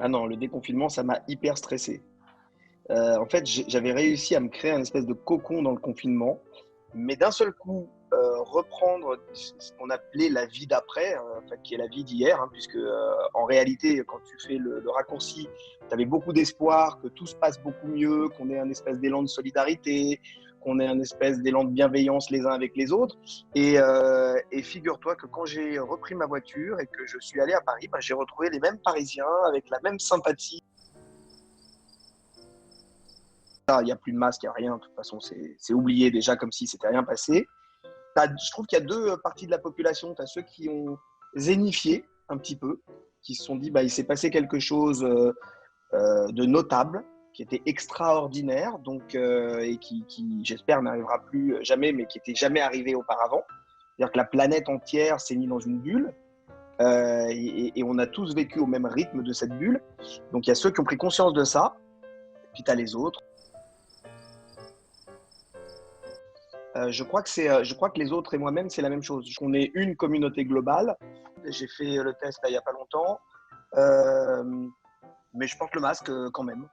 Ah non, le déconfinement, ça m'a hyper stressé. En fait, j'avais réussi à me créer un espèce de cocon dans le confinement, mais d'un seul coup, reprendre ce qu'on appelait la vie d'après, enfin, qui est la vie d'hier, hein, puisque en réalité, quand tu fais le raccourci, tu avais beaucoup d'espoir, que tout se passe beaucoup mieux, qu'on ait un espèce d'élan de solidarité, qu'on ait un espèce d'élan de bienveillance les uns avec les autres. Et figure-toi que quand j'ai repris ma voiture et que je suis allé à Paris, bah, j'ai retrouvé les mêmes Parisiens avec la même sympathie. Il n'y a plus de masque, il n'y a rien. De toute façon, c'est oublié déjà comme si c'était rien passé. Je trouve qu'il y a deux parties de la population. Tu as ceux qui ont zénifié un petit peu, qui se sont dit bah, il s'est passé quelque chose de notable, qui était extraordinaire, donc, et qui j'espère, n'arrivera plus jamais, mais qui n'était jamais arrivé auparavant. C'est-à-dire que la planète entière s'est mise dans une bulle. Et on a tous vécu au même rythme de cette bulle. Donc il y a ceux qui ont pris conscience de ça, puis tu as les autres. Je crois que les autres et moi-même, c'est la même chose. On est une communauté globale. J'ai fait le test là, il n'y a pas longtemps, euh, mais je porte le masque quand même.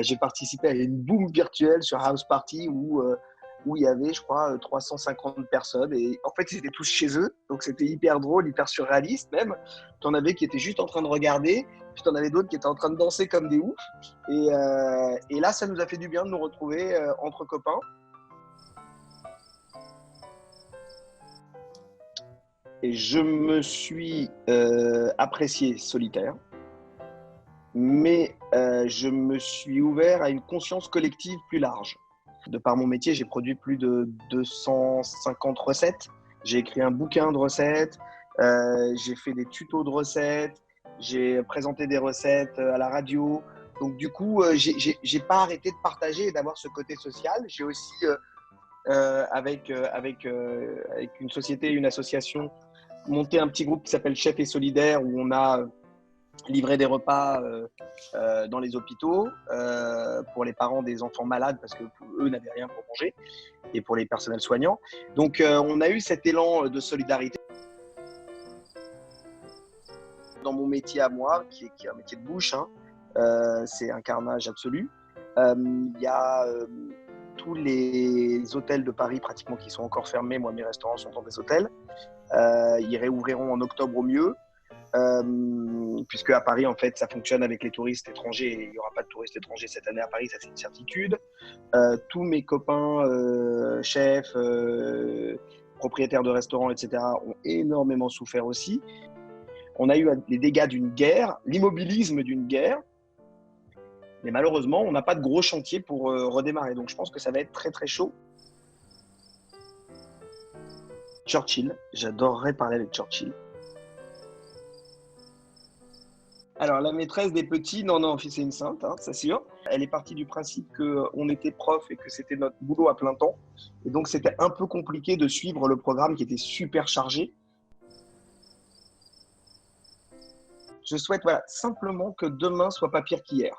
J'ai participé à une boom virtuelle sur House Party où il y avait, je crois, 350 personnes. Et en fait, ils étaient tous chez eux. Donc, c'était hyper drôle, hyper surréaliste même. Tu en avais qui étaient juste en train de regarder. Puis, tu en avais d'autres qui étaient en train de danser comme des oufs. Et là, ça nous a fait du bien de nous retrouver entre copains. Et je me suis apprécié solitaire, mais je me suis ouvert à une conscience collective plus large. De par mon métier, j'ai produit plus de 250 recettes. J'ai écrit un bouquin de recettes, j'ai fait des tutos de recettes, j'ai présenté des recettes à la radio. Donc du coup, j'ai pas arrêté de partager et d'avoir ce côté social. J'ai aussi, avec une société, une association, monté un petit groupe qui s'appelle Chef et Solidaire, où on a livré des repas dans les hôpitaux pour les parents des enfants malades parce que eux n'avaient rien pour manger et pour les personnels soignants. Donc on a eu cet élan de solidarité dans mon métier à moi, qui est un métier de bouche. Hein. C'est un carnage absolu. Il y a tous les hôtels de Paris pratiquement qui sont encore fermés. Moi, mes restaurants sont dans des hôtels. Ils réouvriront en octobre au mieux. Puisque à Paris, en fait, ça fonctionne avec les touristes étrangers et il n'y aura pas de touristes étrangers cette année à Paris, ça c'est une certitude. Tous mes copains chefs, propriétaires de restaurants, etc., ont énormément souffert aussi. On a eu les dégâts d'une guerre, l'immobilisme d'une guerre, mais malheureusement, on n'a pas de gros chantier pour redémarrer. Donc je pense que ça va être très très chaud. Churchill, j'adorerais parler avec Churchill. Alors, la maîtresse des petits, non, non, c'est une sainte, hein, c'est sûr. Elle est partie du principe qu'on était prof et que c'était notre boulot à plein temps. Et donc, c'était un peu compliqué de suivre le programme qui était super chargé. Je souhaite voilà, simplement que demain soit pas pire qu'hier.